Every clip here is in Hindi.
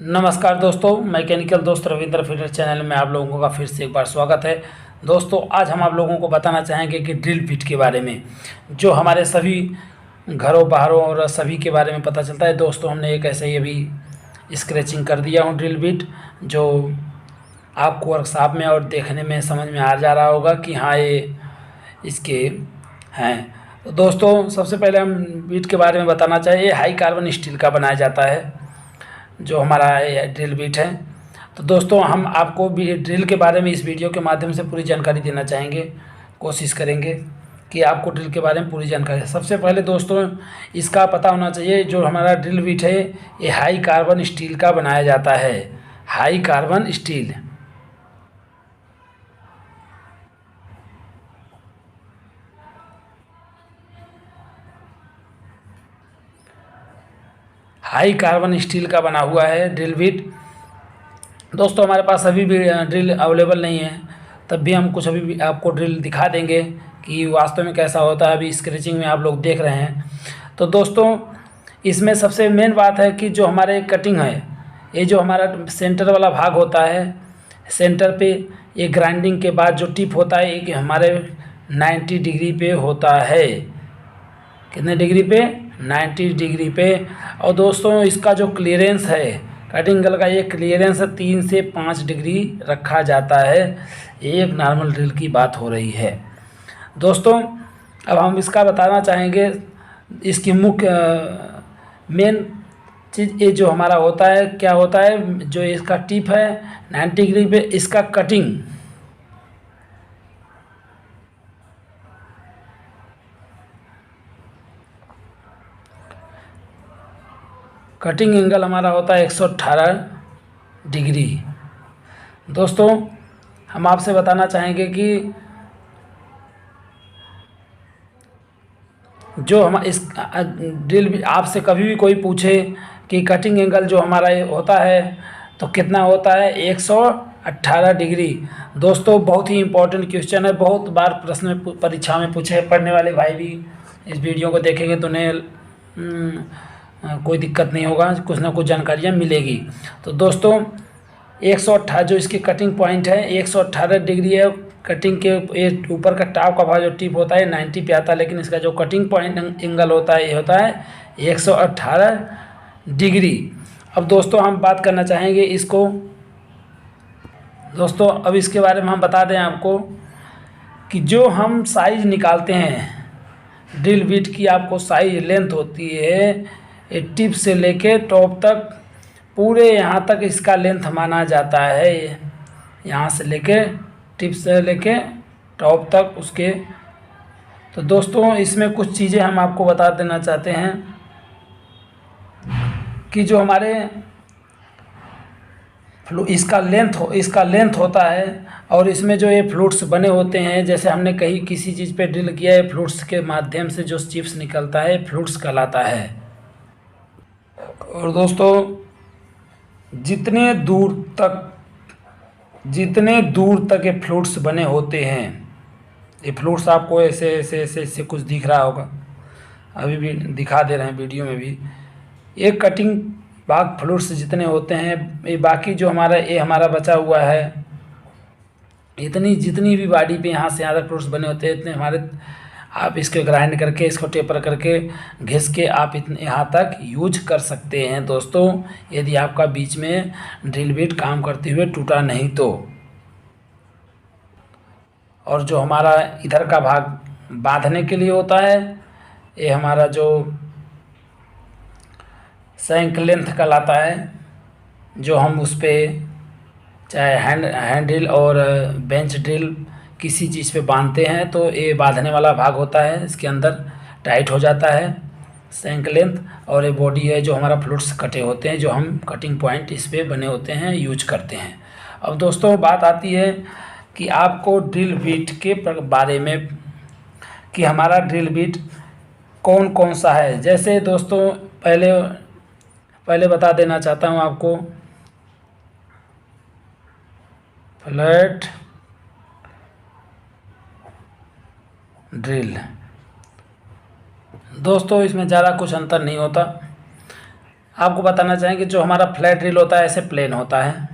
नमस्कार दोस्तों, मैकेनिकल दोस्त रविंद्र फीडर चैनल में आप लोगों का फिर से एक बार स्वागत है। दोस्तों, आज हम आप लोगों को बताना चाहेंगे कि ड्रिल बिट के बारे में, जो हमारे सभी घरों बाहरों और सभी के बारे में पता चलता है। दोस्तों, हमने एक ऐसे ही अभी स्क्रैचिंग कर दिया हूँ ड्रिल बिट, जो आपको वर्कशॉप में और देखने में समझ में आ जा रहा होगा कि हाँ, ये इसके हैं। तो दोस्तों, सबसे पहले हम बिट के बारे में बताना चाहिए। ये हाई कार्बन स्टील का बनाया जाता है, जो हमारा ड्रिल बिट है। तो दोस्तों, हम आपको भी ड्रिल के बारे में इस वीडियो के माध्यम से पूरी जानकारी देना चाहेंगे, कोशिश करेंगे कि आपको ड्रिल के बारे में पूरी जानकारी। सबसे पहले दोस्तों, इसका पता होना चाहिए, जो हमारा ड्रिल बिट है ये हाई कार्बन स्टील का बनाया जाता है। High carbon steel, high carbon steel का बना हुआ है ड्रिल बिट। दोस्तों, हमारे पास अभी भी ड्रिल अवेलेबल नहीं है, तब भी हम कुछ अभी भी आपको ड्रिल दिखा देंगे कि वास्तव में कैसा होता है। अभी स्क्रैचिंग में आप लोग देख रहे हैं। तो दोस्तों, इसमें सबसे मेन बात है कि जो हमारे कटिंग है, ये जो हमारा सेंटर वाला भाग होता है, सेंटर पे ये ग्राइंडिंग के बाद जो टिप होता है, एक हमारे 90 डिग्री पे होता है। कितने डिग्री पे? 90 डिग्री पे। और दोस्तों, इसका जो क्लियरेंस है, कटिंग एंगल का ये क्लियरेंस 3 से 5 डिग्री रखा जाता है। एक नॉर्मल ड्रिल की बात हो रही है। दोस्तों, अब हम इसका बताना चाहेंगे, इसकी मुख्य मेन चीज़ ये जो हमारा होता है, क्या होता है, जो इसका टिप है 90 डिग्री पे, इसका कटिंग एंगल हमारा होता है 118 डिग्री। दोस्तों, हम आपसे बताना चाहेंगे कि जो हम इस ड्रिल, आपसे कभी भी कोई पूछे कि कटिंग एंगल जो हमारा ये होता है तो कितना होता है, 118 डिग्री। दोस्तों, बहुत ही इम्पोर्टेंट क्वेश्चन है, बहुत बार प्रश्न में परीक्षा में पूछे। पढ़ने वाले भाई भी इस वीडियो को देखेंगे तो उन्हें कोई दिक्कत नहीं होगा, कुछ ना कुछ जानकारियाँ मिलेगी। तो दोस्तों, 118 जो इसकी कटिंग पॉइंट है 118 डिग्री है। कटिंग के ये ऊपर का टॉप का भाग जो टिप होता है 90 पे आता है, लेकिन इसका जो कटिंग पॉइंट एंगल होता है ये होता है 118 डिग्री। अब दोस्तों, हम बात करना चाहेंगे इसको। दोस्तों, अब इसके बारे में हम बता दें आपको कि जो हम साइज निकालते हैं ड्रिल बिट की, आपको साइज लेंथ होती है ये टिप से लेके टॉप तक, पूरे यहाँ तक इसका लेंथ माना जाता है। यहाँ से लेके टिप से लेके टॉप तक उसके। तो दोस्तों, इसमें कुछ चीज़ें हम आपको बता देना चाहते हैं कि जो हमारे इसका लेंथ होता है, और इसमें जो ये फ्लूट्स बने होते हैं, जैसे हमने कहीं किसी चीज़ पे ड्रिल किया है, फ्लूट्स के माध्यम से जो चिप्स निकलता है फ्लूट्स कहलाता है। और दोस्तों, जितने दूर तक ये फ्लूट्स बने होते हैं, ये फ्लूट्स आपको ऐसे ऐसे ऐसे ऐसे कुछ दिख रहा होगा, अभी भी दिखा दे रहे हैं वीडियो में भी। ये कटिंग भाग फ्लूट्स जितने होते हैं, ये बाकी जो हमारा बचा हुआ है, इतनी जितनी भी बॉडी पे यहाँ से यहाँ तक फ्लूट्स बने होते हैं, इतने हमारे, आप इसको ग्राइंड करके, इसको टेपर करके, घिस के आप इतने यहाँ तक यूज कर सकते हैं। दोस्तों, यदि आपका बीच में ड्रिल बिट काम करते हुए टूटा नहीं तो। और जो हमारा इधर का भाग बांधने के लिए होता है, ये हमारा जो सैंक लेंथ कहलाता है, जो हम उस पर चाहे हैंड ड्रिल और बेंच ड्रिल किसी चीज़ पे बांधते हैं, तो ये बांधने वाला भाग होता है, इसके अंदर टाइट हो जाता है सैंक लेंथ। और ये बॉडी है जो हमारा फ्लूट्स कटे होते हैं, जो हम कटिंग पॉइंट इस पे बने होते हैं यूज करते हैं। अब दोस्तों, बात आती है कि आपको ड्रिल बिट के बारे में, कि हमारा ड्रिल बिट कौन कौन सा है। जैसे दोस्तों, पहले बता देना चाहता हूँ आपको, फ्लैट ड्रिल। दोस्तों, इसमें ज़्यादा कुछ अंतर नहीं होता। आपको बताना चाहेंगे जो हमारा फ्लैट ड्रिल होता है ऐसे प्लेन होता है।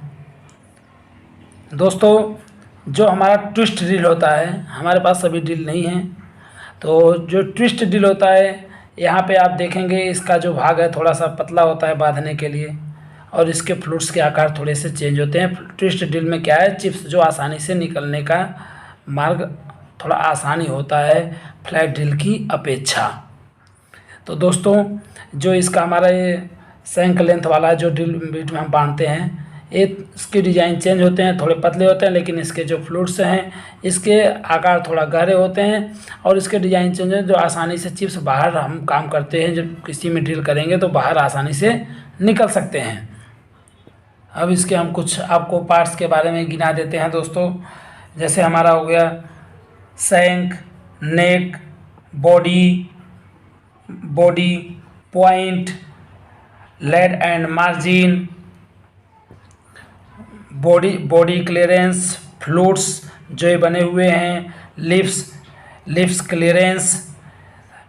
दोस्तों जो हमारा ट्विस्ट ड्रिल होता है, हमारे पास सभी ड्रिल नहीं है, तो जो ट्विस्ट ड्रिल होता है यहाँ पे आप देखेंगे इसका जो भाग है थोड़ा सा पतला होता है बांधने के लिए, और इसके फ्लूट्स के आकार थोड़े से चेंज होते हैं। ट्विस्ट ड्रिल में क्या है, चिप्स जो आसानी से निकलने का मार्ग थोड़ा आसानी होता है फ्लैट ड्रिल की अपेक्षा। तो दोस्तों जो इसका हमारा ये सैंक लेंथ वाला जो ड्रिल बीट में हम बांधते हैं, ये इसके डिज़ाइन चेंज होते हैं, थोड़े पतले होते हैं, लेकिन इसके जो फ्लूट्स हैं इसके आकार थोड़ा गहरे होते हैं, और इसके डिज़ाइन चेंज है जो आसानी से चिप्स बाहर हम काम करते हैं, जब किसी में ड्रिल करेंगे तो बाहर आसानी से निकल सकते हैं। अब इसके हम कुछ आपको पार्ट्स के बारे में गिना देते हैं दोस्तों। जैसे हमारा हो गया shank, neck, body, point, lead and margin, body clearance, flutes जो ये बने हुए हैं, लिप्स क्लियरेंस,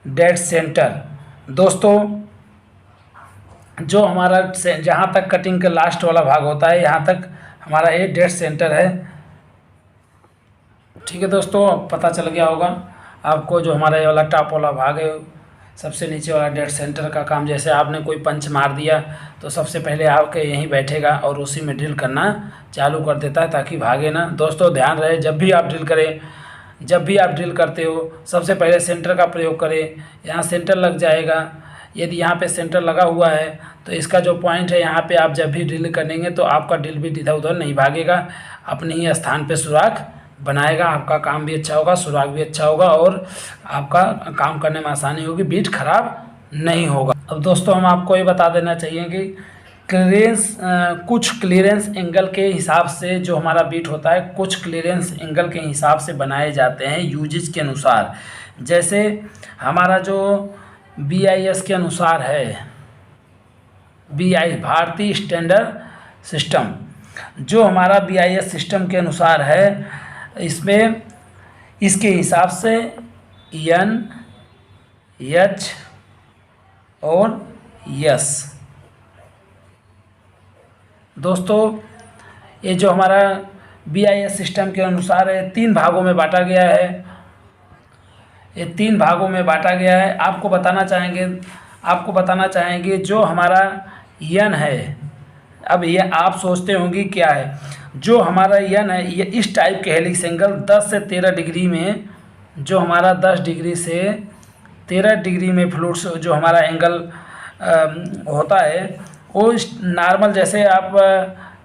डेड सेंटर। दोस्तों जो हमारा जहाँ तक कटिंग का लास्ट वाला भाग होता है यहाँ तक हमारा ये डेड सेंटर है। ठीक है दोस्तों, अब पता चल गया होगा आपको जो हमारा ये वाला टॉप वाला भाग है, सबसे नीचे वाला डेड सेंटर का काम, जैसे आपने कोई पंच मार दिया तो सबसे पहले आके यहीं बैठेगा और उसी में ड्रिल करना चालू कर देता है ताकि भागे ना। दोस्तों ध्यान रहे, जब भी आप ड्रिल करते हो सबसे पहले सेंटर का प्रयोग करें। यहाँ सेंटर लग जाएगा, यदि यहाँ पे सेंटर लगा हुआ है तो इसका जो पॉइंट है यहाँ पे आप जब भी ड्रिल करेंगे तो आपका ड्रिल भी इधर उधर नहीं भागेगा, अपने ही स्थान पे सुराख बनाएगा। आपका काम भी अच्छा होगा, सुराग भी अच्छा होगा, और आपका काम करने में आसानी होगी, बीट खराब नहीं होगा। अब दोस्तों हम आपको ये बता देना चाहिए कि कुछ क्लीयरेंस एंगल के हिसाब से जो हमारा बीट होता है, कुछ क्लीयरेंस एंगल के हिसाब से बनाए जाते हैं यूजेज के अनुसार। जैसे हमारा जो BIS के अनुसार है, BIS भारतीय स्टैंडर्ड सिस्टम, जो हमारा BIS सिस्टम के अनुसार है, इसमें इसके हिसाब से N, H और S। दोस्तों ये जो हमारा BIS सिस्टम के अनुसार है 3 भागों में बांटा गया है, ये 3 भागों में बांटा गया है। आपको बताना चाहेंगे जो हमारा N है। अब ये आप सोचते होंगे क्या है, जो हमारा N है ये इस टाइप के हेलिक्स एंगल 10 से 13 डिग्री में, जो हमारा 10 डिग्री से 13 डिग्री में फ्लूट्स जो हमारा एंगल होता है वो नॉर्मल, जैसे आप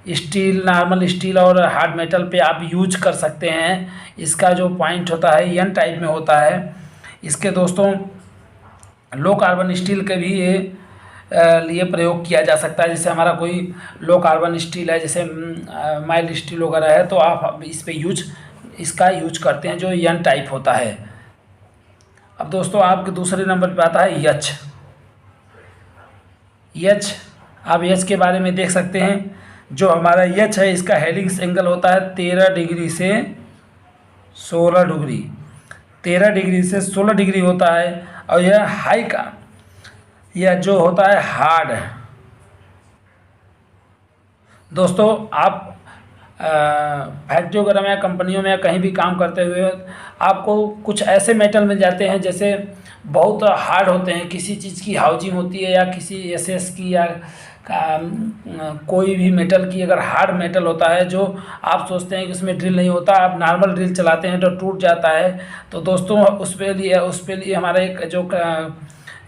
नॉर्मल स्टील और हार्ड मेटल पे आप यूज कर सकते हैं। इसका जो पॉइंट होता है N टाइप में होता है। इसके दोस्तों लो कार्बन स्टील के भी ये लिए प्रयोग किया जा सकता है। जैसे हमारा कोई लो कार्बन स्टील है, जैसे माइल्ड स्टील वगैरह है, तो आप इस पे इसका यूज करते हैं जो N टाइप होता है। अब दोस्तों आपके दूसरे नंबर पे आता है H। आप H के बारे में देख सकते हैं। जो हमारा H है इसका हेलिक्स एंगल होता है 13 डिग्री से 16 डिग्री, 13 डिग्री से 16 डिग्री होता है। और यह हाई का, यह जो होता है हार्ड। दोस्तों आप फैक्ट्री वगैरह में, कंपनियों में कहीं भी काम करते हुए आपको कुछ ऐसे मेटल मिल जाते हैं जैसे बहुत हार्ड होते हैं, किसी चीज़ की हाउजिंग होती है या किसी SS की या कोई भी मेटल की, अगर हार्ड मेटल होता है जो आप सोचते हैं कि उसमें ड्रिल नहीं होता, आप नॉर्मल ड्रिल चलाते हैं तो टूट जाता है, तो दोस्तों उस पे लिए हमारा एक जो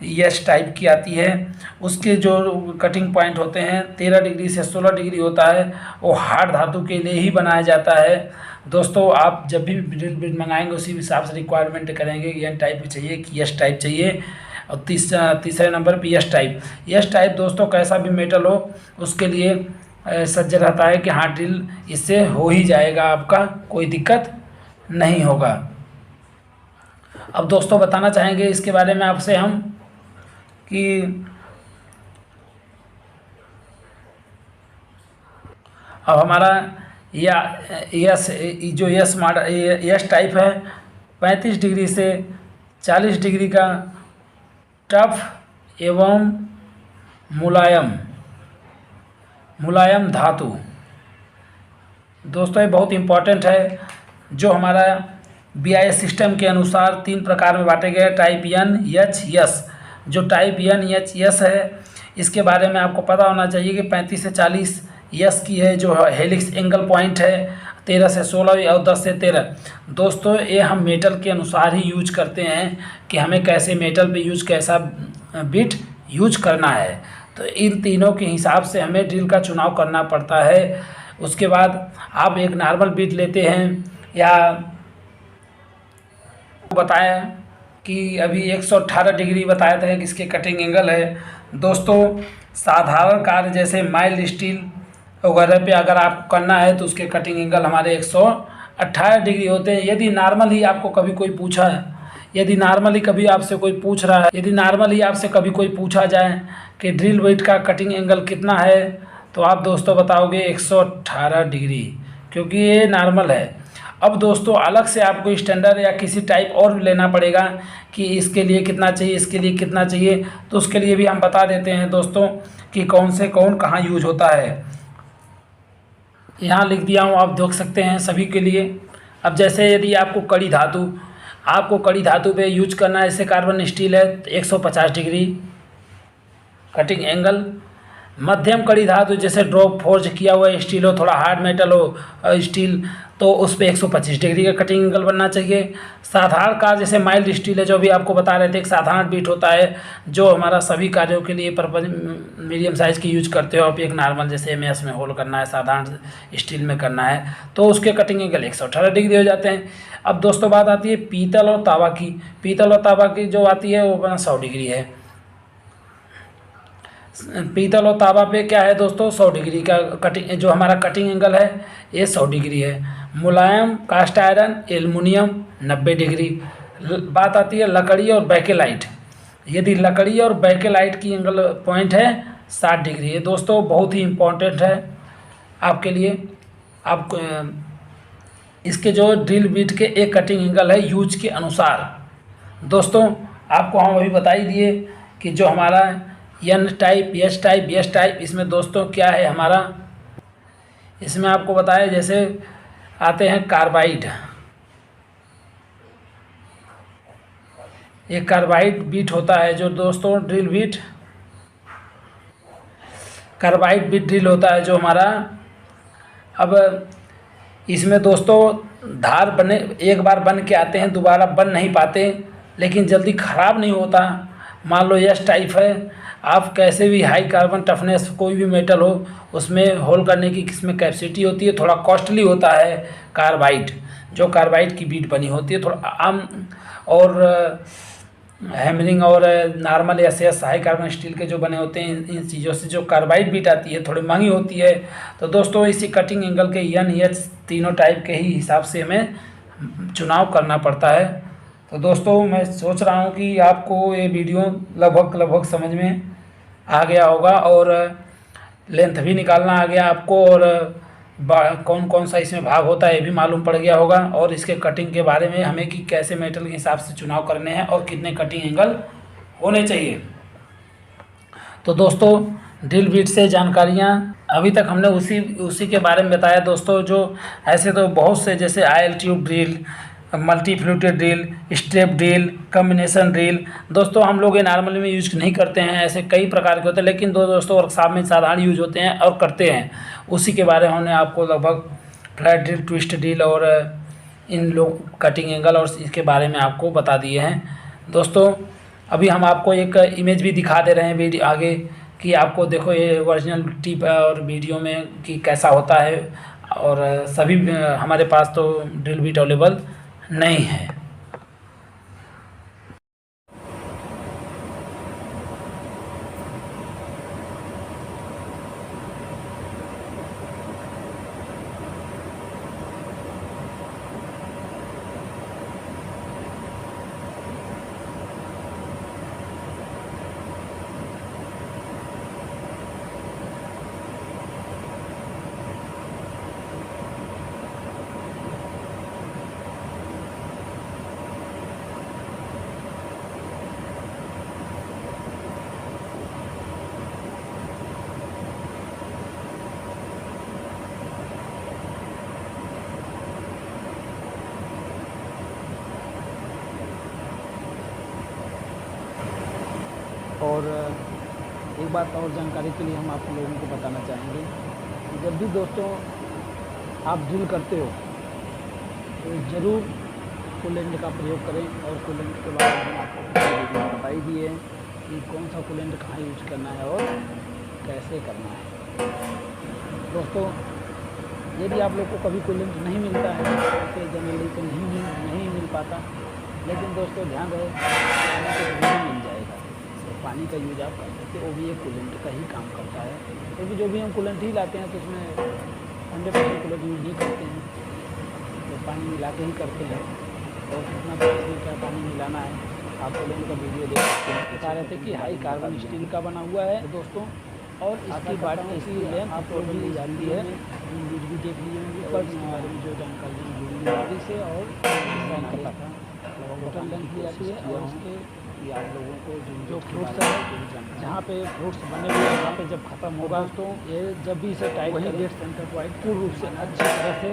S टाइप की आती है, उसके जो कटिंग पॉइंट होते हैं 13 डिग्री से 16 डिग्री होता है, वो हार्ड धातु के लिए ही बनाया जाता है। दोस्तों आप जब भी ड्रिल बिट मंगाएंगे उसी हिसाब से रिक्वायरमेंट करेंगे कि N टाइप चाहिए कि S टाइप चाहिए। और तीसरे नंबर पे S टाइप दोस्तों कैसा भी मेटल हो उसके लिए सज्ज रहता है कि हाँ ड्रिल इससे हो ही जाएगा, आपका कोई दिक्कत नहीं होगा। अब दोस्तों बताना चाहेंगे इसके बारे में आपसे हम कि अब हमारा जो S टाइप है 35 डिग्री से 40 डिग्री का टफ एवं मुलायम, मुलायम धातु। दोस्तों ये बहुत इम्पॉर्टेंट है, जो हमारा BIS सिस्टम के अनुसार 3 प्रकार में बांटे गए, टाइप N, H, S। जो टाइप N, H, S है, इसके बारे में आपको पता होना चाहिए कि 35 से 40 S की है, जो हेलिक्स एंगल पॉइंट है, 13 से 16 और 10 से 13। दोस्तों ये हम मेटल के अनुसार ही यूज करते हैं कि हमें कैसे मेटल पे कैसा बिट यूज करना है। तो इन तीनों के हिसाब से हमें ड्रिल का चुनाव करना पड़ता है। उसके बाद आप एक नॉर्मल बिट लेते हैं, या बताया कि अभी 118 डिग्री बताया था कि इसके कटिंग एंगल है। दोस्तों साधारण कार्य जैसे माइल्ड स्टील वगैरह पे अगर आपको करना है तो उसके कटिंग एंगल हमारे 118 डिग्री होते हैं। यदि नॉर्मली आपको कभी कोई पूछा है, यदि नॉर्मली कभी आपसे कोई पूछ रहा है, यदि नॉर्मली आपसे कभी कोई पूछा जाए कि ड्रिल बिट का कटिंग एंगल कितना है, तो आप दोस्तों बताओगे 118 डिग्री, क्योंकि ये नॉर्मल है। अब दोस्तों अलग से आपको स्टैंडर्ड या किसी टाइप और लेना पड़ेगा कि इसके लिए कितना चाहिए, इसके लिए कितना चाहिए, तो उसके लिए भी हम बता देते हैं दोस्तों कि कौन से कौन कहाँ यूज होता है। यहाँ लिख दिया हूँ, आप देख सकते हैं सभी के लिए। अब जैसे यदि आपको कड़ी धातु पे यूज करना है, जैसे कार्बन स्टील है तो 150 डिग्री कटिंग एंगल। मध्यम कड़ी धातु जैसे ड्रॉप फोर्ज किया हुआ स्टील हो, थोड़ा हार्ड मेटल हो स्टील, तो उस पर 125 डिग्री का कटिंग एंगल बनना चाहिए। साधारण कार्य जैसे माइल्ड स्टील है, जो भी आपको बता रहे थे, एक साधारण बीट होता है जो हमारा सभी कार्यों के लिए पर्पज मीडियम साइज़ की यूज करते हो। आप एक नॉर्मल जैसे MS में होल करना है, साधारण स्टील में करना है, तो उसके कटिंग एंगल 118 डिग्री हो जाते हैं। अब दोस्तों बात आती है पीतल और तांबा की। पीतल और तांबा की जो आती है वो अपना 100 डिग्री है। पीतल और तांबा पे क्या है दोस्तों, 100 डिग्री का कटिंग, जो हमारा कटिंग एंगल है ये 100 डिग्री है। मुलायम कास्ट आयरन एल्युमिनियम 90 डिग्री। बात आती है लकड़ी और बैकेलाइट। यदि लकड़ी और बैकेलाइट की एंगल पॉइंट है 60 डिग्री है। दोस्तों बहुत ही इम्पोर्टेंट है आपके लिए। आप इसके जो ड्रिल बिट के एक कटिंग एंगल है यूज के अनुसार। दोस्तों आपको हम अभी बता ही दिए कि जो हमारा N type, S type, S type, इसमें दोस्तों क्या है हमारा, इसमें आपको बताया जैसे आते हैं कार्बाइड। एक कार्बाइड बीट होता है जो दोस्तों drill bit, carbide bit drill होता है जो हमारा। अब इसमें दोस्तों धार बने, एक बार बन के आते हैं, दोबारा बन नहीं पाते, लेकिन जल्दी ख़राब नहीं होता। मान लो S टाइप है, आप कैसे भी हाई कार्बन टफनेस कोई भी मेटल हो उसमें होल करने की किसमें कैपेसिटी होती है, थोड़ा कॉस्टली होता है कार्बाइड, जो कार्बाइड की बीट बनी होती है थोड़ा आम, और हैमरिंग और normal SS high carbon steel के जो बने होते हैं, इन चीज़ों से जो कार्बाइड बीट आती है थोड़ी महंगी होती है। तो दोस्तों इसी कटिंग एंगल के N, H तीनों टाइप के ही हिसाब से हमें चुनाव करना पड़ता है। तो दोस्तों मैं सोच रहा हूँ कि आपको ये वीडियो लगभग समझ में आ गया होगा, और लेंथ भी निकालना आ गया आपको, और कौन कौन सा इसमें भाग होता है ये भी मालूम पड़ गया होगा, और इसके कटिंग के बारे में हमें कि कैसे मेटल के हिसाब से चुनाव करने हैं और कितने कटिंग एंगल होने चाहिए। तो दोस्तों ड्रिल बिट से जानकारियाँ अभी तक हमने उसी के बारे में बताया दोस्तों। जो ऐसे तो बहुत से जैसे oil tube drill, multi fluted drill, strap drill, combination drill, दोस्तों हम लोग ये नॉर्मली में यूज नहीं करते हैं, ऐसे कई प्रकार के होते हैं, लेकिन दोस्तों वर्कशॉप में साधारण यूज होते हैं और करते हैं। उसी के बारे में हमने आपको लगभग फ्लैट ड्रिल, ट्विस्ट ड्रिल और इन लोग कटिंग एंगल और इसके बारे में आपको बता दिए हैं। दोस्तों अभी हम आपको एक इमेज भी दिखा दे रहे हैं वीडियो आगे, कि आपको देखो ये ओरिजिनल टिप और वीडियो में कि कैसा होता है, और सभी हमारे पास तो ड्रिल बिट अवेलेबल नहीं है। और एक बात और जानकारी के लिए हम आप लोगों को बताना चाहेंगे कि जब भी दोस्तों आप ड्रिल करते हो तो ज़रूर कूलेंट का प्रयोग करें। और कूलेंट के बारे में आपको वीडियो बता ही दिए कि कौन सा कूलेंट कहाँ यूज करना है और कैसे करना है। दोस्तों यदि आप लोग को कभी कूलेंट नहीं मिलता है तो जनरली तो नहीं मिल पाता, लेकिन दोस्तों ध्यान रहे पानी तो भी मिल जाएगा। तो पानी का यूज आप कर सकते हो, वो भी एक कूलेंट का ही काम करता है। क्योंकि जो भी हम कूलेंट ही लाते हैं तो उसमें 100% कूलेंट यूज नहीं करते हैं, तो पानी मिला के ही करते हैं। और कितना क्या पानी मिलाना है आप कूलेंट का वीडियो देख सकते हैं। बता रहे थे कि हाई कार्बन स्टील का बना हुआ है दोस्तों, और इसकी बात ऐसी लेंथ आप लोग भी जाती है, वीडियो भी देख ली होंगी और इसके बारे में जो जानकारी जुड़ी से और डिज़ाइन करता था टोटल लेंथ दी जाती है। और उसके आप लोगों को जो फ्रूट्स है जहाँ पे फ्रूट्स बने हुए हैं वहाँ पे जब ख़त्म होगा तो ये जब भी इसे टाइट वही डेड सेंटर पॉइंट पूर्ण रूप से अच्छी तरह से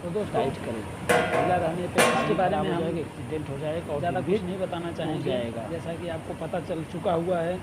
तो दोस्त टाइट करें। ढीला रहने पे इसके बारे में हम एक्सीडेंट हो जाएगा और ज़्यादा कुछ नहीं बताना चाहेंगे, जैसा कि आपको पता चल चुका हुआ है